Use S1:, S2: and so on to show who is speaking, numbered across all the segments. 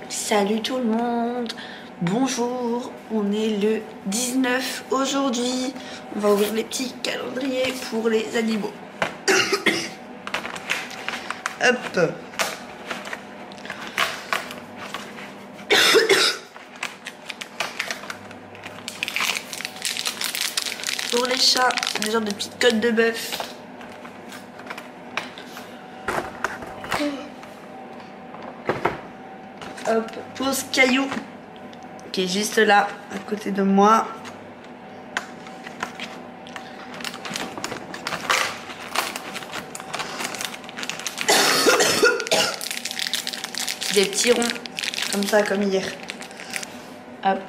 S1: Salut tout le monde, bonjour, on est le 19 aujourd'hui, on va ouvrir les petits calendriers pour les animaux. Hop. Pour les chats, c'est des genres de petites côtes de bœuf. Hop, pose caillou qui est juste là à côté de moi. Des petits ronds comme ça, comme hier. Hop.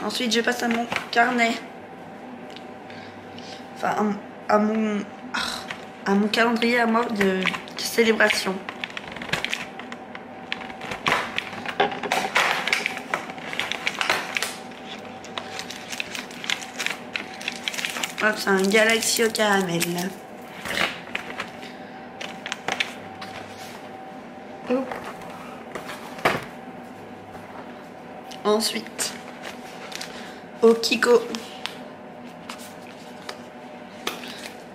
S1: Ensuite je passe à mon carnet, enfin à mon calendrier à moi de célébration. Hop, c'est un Galaxy au caramel. Oh. Ensuite, au Kiko.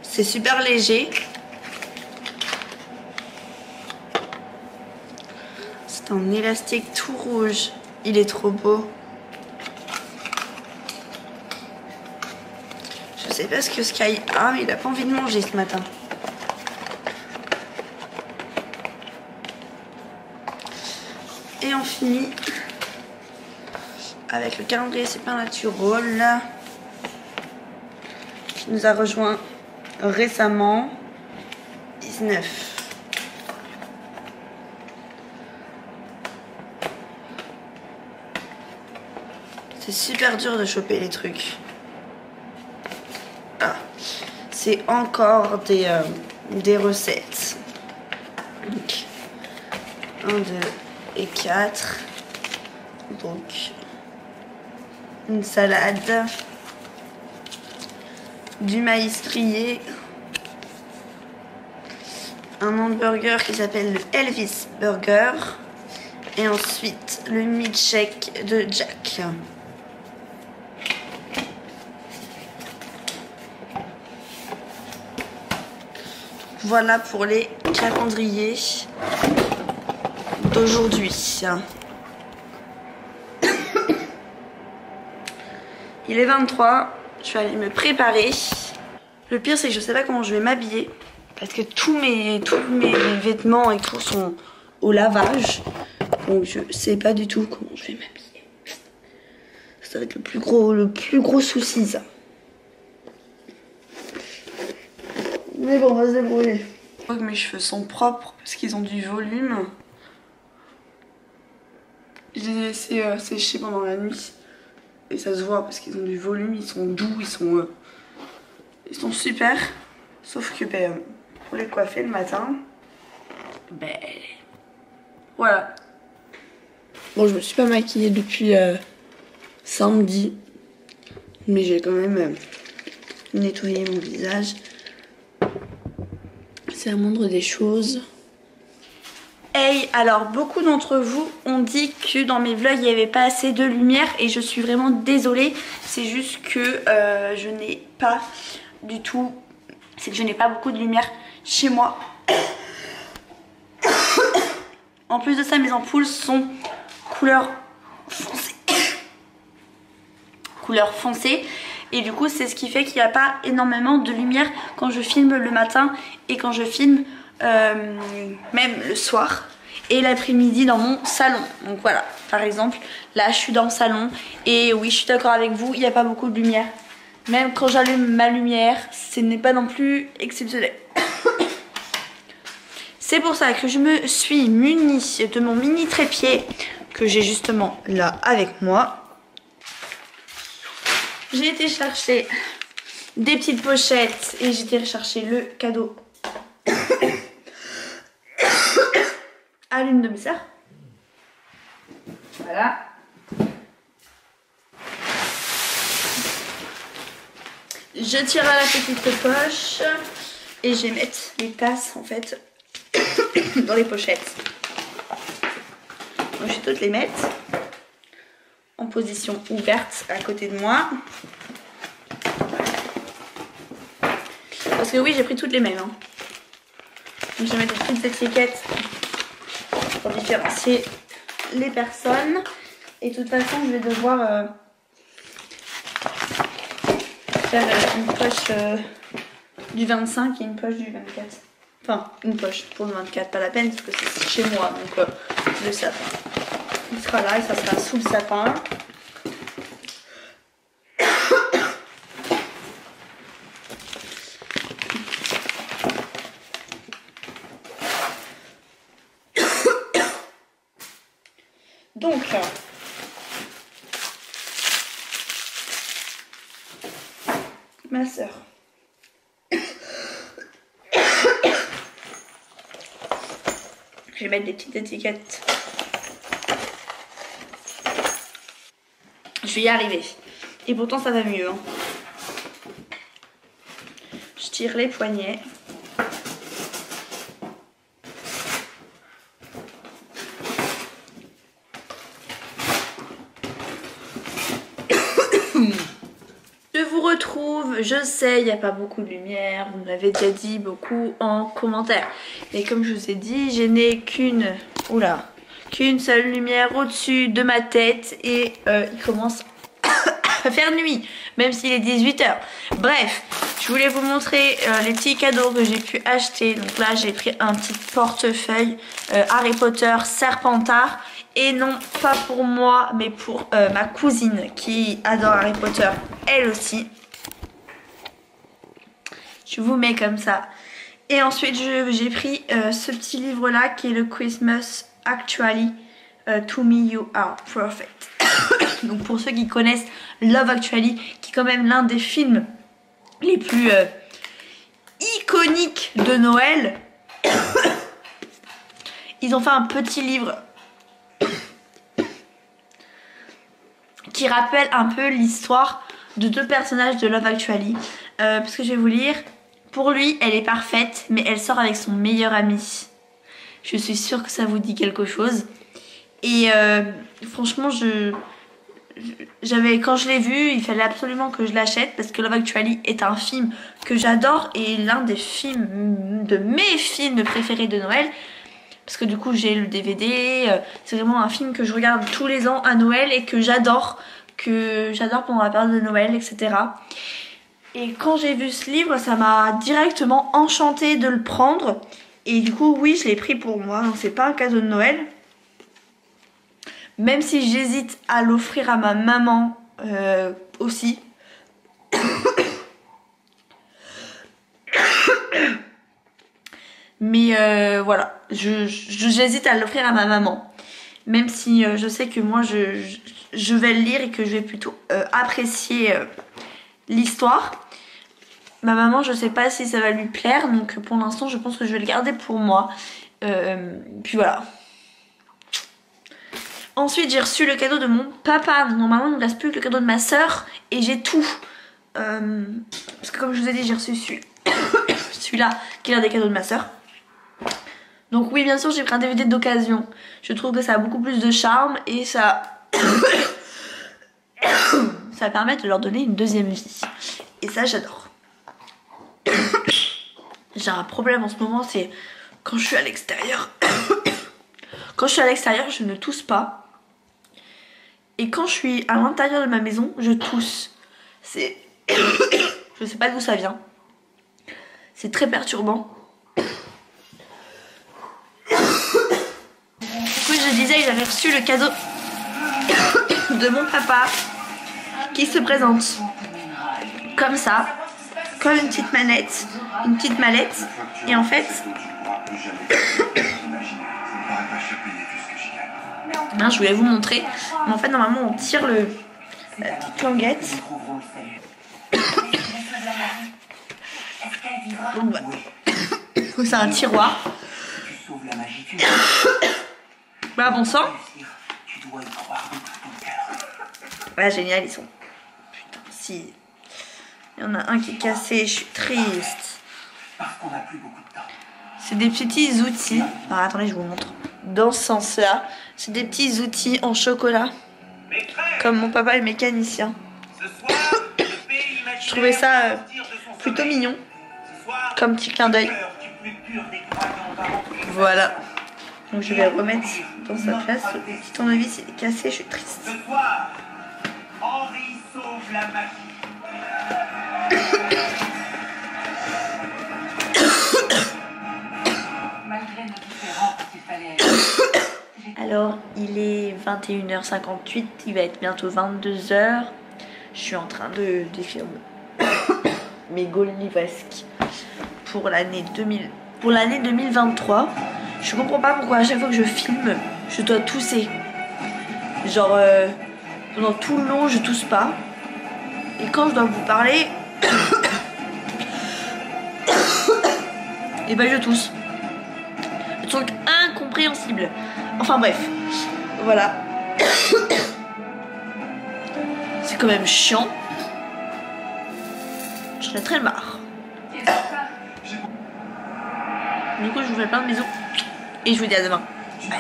S1: C'est super léger. C'est un élastique tout rouge. Il est trop beau. Je sais pas ce que Sky a, mais il a pas envie de manger ce matin. Et on finit avec le calendrier Supernatural qui nous a rejoint récemment. 19. C'est super dur de choper les trucs. Ah, c'est encore des recettes. Donc 1, 2 et 4. Donc une salade, du maïs grillé, un hamburger qui s'appelle le Elvis Burger et ensuite le milkshake de Jack. Voilà pour les calendriers d'aujourd'hui. Il est 23, je suis allée me préparer. Le pire c'est que je sais pas comment je vais m'habiller parce que tous mes vêtements et tout sont au lavage. Donc je sais pas du tout comment je vais m'habiller. Ça va être le plus gros souci ça. Mais bon, on va se débrouiller. Je crois que mes cheveux sont propres parce qu'ils ont du volume. Je les ai laissés sécher pendant la nuit. Et ça se voit parce qu'ils ont du volume, ils sont doux, ils sont super. Sauf que pour les coiffer le matin, voilà. Bon, je me suis pas maquillée depuis samedi. Mais j'ai quand même nettoyé mon visage. C'est la moindre des choses. Hey, alors beaucoup d'entre vous ont dit que dans mes vlogs il n'y avait pas assez de lumière et je suis vraiment désolée. C'est juste que je n'ai pas du tout, c'est que je n'ai pas beaucoup de lumière chez moi. En plus de ça, mes ampoules sont couleur foncée. Couleur foncée. Et du coup c'est ce qui fait qu'il n'y a pas énormément de lumière quand je filme le matin et quand je filme même le soir et l'après-midi dans mon salon. Donc voilà, par exemple là je suis dans le salon et oui je suis d'accord avec vous, il n'y a pas beaucoup de lumière. Même quand j'allume ma lumière, ce n'est pas non plus exceptionnel. C'est pour ça que je me suis munie de mon mini trépied que j'ai justement là avec moi. J'ai été chercher des petites pochettes et j'ai été chercher le cadeau à l'une de mes sœurs. Voilà. je tire à la petite poche et je vais mettre les tasses en fait dans les pochettes. Donc je vais toutes les mettre en position ouverte à côté de moi. Parce que oui, j'ai pris toutes les mêmes. Hein. Donc je vais mettre des petites étiquettes pour différencier les personnes. Et de toute façon, je vais devoir faire une poche du 25 et une poche du 24. Enfin, une poche pour le 24, pas la peine parce que c'est chez moi, donc le sapin. Il sera là et ça sera sous le sapin. Donc, ma soeur. Je vais mettre des petites étiquettes. Je vais y arriver. Et pourtant ça va mieux. Hein. Je tire les poignets. Je vous retrouve, je sais, il n'y a pas beaucoup de lumière, vous me l'avez déjà dit beaucoup en commentaire. Et comme je vous ai dit, je n'ai qu'une seule lumière au-dessus de ma tête et il commence à faire nuit, même s'il est 18 h. Bref, je voulais vous montrer les petits cadeaux que j'ai pu acheter. Donc là, j'ai pris un petit portefeuille Harry Potter Serpentard. Et non, pas pour moi, mais pour ma cousine qui adore Harry Potter, elle aussi. Je vous mets comme ça. Et ensuite, j'ai pris ce petit livre-là qui est le Christmas Actually. To me you are perfect. Donc pour ceux qui connaissent Love Actually, qui est quand même l'un des films les plus iconiques de Noël. Ils ont fait un petit livre qui rappelle un peu l'histoire de deux personnages de Love Actually. Parce que je vais vous lire. Pour lui, elle est parfaite, mais elle sort avec son meilleur ami. Je suis sûre que ça vous dit quelque chose. Et franchement, quand je l'ai vu, il fallait absolument que je l'achète parce que Love Actually est un film que j'adore et l'un des films, de mes films préférés de Noël. Parce que du coup j'ai le DVD, c'est vraiment un film que je regarde tous les ans à Noël et que j'adore pendant la période de Noël, etc. Et quand j'ai vu ce livre, ça m'a directement enchantée de le prendre. Et du coup, oui, je l'ai pris pour moi, donc c'est pas un cadeau de Noël. Même si j'hésite à l'offrir à ma maman aussi. Mais voilà, j'hésite à l'offrir à ma maman. Même si je sais que moi je vais le lire et que je vais plutôt apprécier l'histoire. Ma maman, je sais pas si ça va lui plaire, donc pour l'instant je pense que je vais le garder pour moi. Puis voilà. Ensuite j'ai reçu le cadeau de mon papa. Normalement il ne me reste plus que le cadeau de ma soeur et j'ai tout. Parce que comme je vous ai dit, j'ai reçu celui-là qui est l'un des cadeaux de ma soeur. Donc oui, bien sûr, j'ai pris un DVD d'occasion. Je trouve que ça a beaucoup plus de charme et ça ça permet de leur donner une deuxième vie. Et ça, j'adore. J'ai un problème en ce moment, c'est quand je suis à l'extérieur. Quand je suis à l'extérieur, je ne tousse pas. Et quand je suis à l'intérieur de ma maison, je tousse. C'est... Je sais pas d'où ça vient. C'est très perturbant. Du coup, je disais que j'avais reçu le cadeau de mon papa qui se présente comme ça, comme une petite manette, une petite mallette. Et en fait, je voulais vous montrer. Mais en fait, normalement, on tire la petite languette. Donc voilà. C'est un tiroir. Bah bon sang. Ouais, génial, ils sont. Putain, si. Il y en a un qui est cassé, je suis triste.
S2: Parce qu'on n'a plus beaucoup de temps.
S1: C'est des petits outils. Alors attendez, je vous montre. Dans ce sens-là, c'est des petits outils en chocolat. Comme mon papa est mécanicien. Je trouvais ça plutôt mignon. Comme petit clin d'œil. Voilà. Donc je vais remettre dans sa place. Le petit tournevis il est cassé, je suis triste.
S2: Ce soir, Henri sauve la magie. Malgré nos différences, il fallait...
S1: Alors, il est 21h58, il va être bientôt 22h. Je suis en train d'écrire mes goals livresques pour l'année 2023. Je comprends pas pourquoi à chaque fois que je filme, je dois tousser. Genre, pendant tout le long, je tousse pas. Et quand je dois vous parler, et ben je tousse. Un truc incompréhensible. Enfin bref, voilà. C'est quand même chiant. J'en ai très marre. Du coup, je vous fais plein de bisous. Et je vous dis à demain. Bye.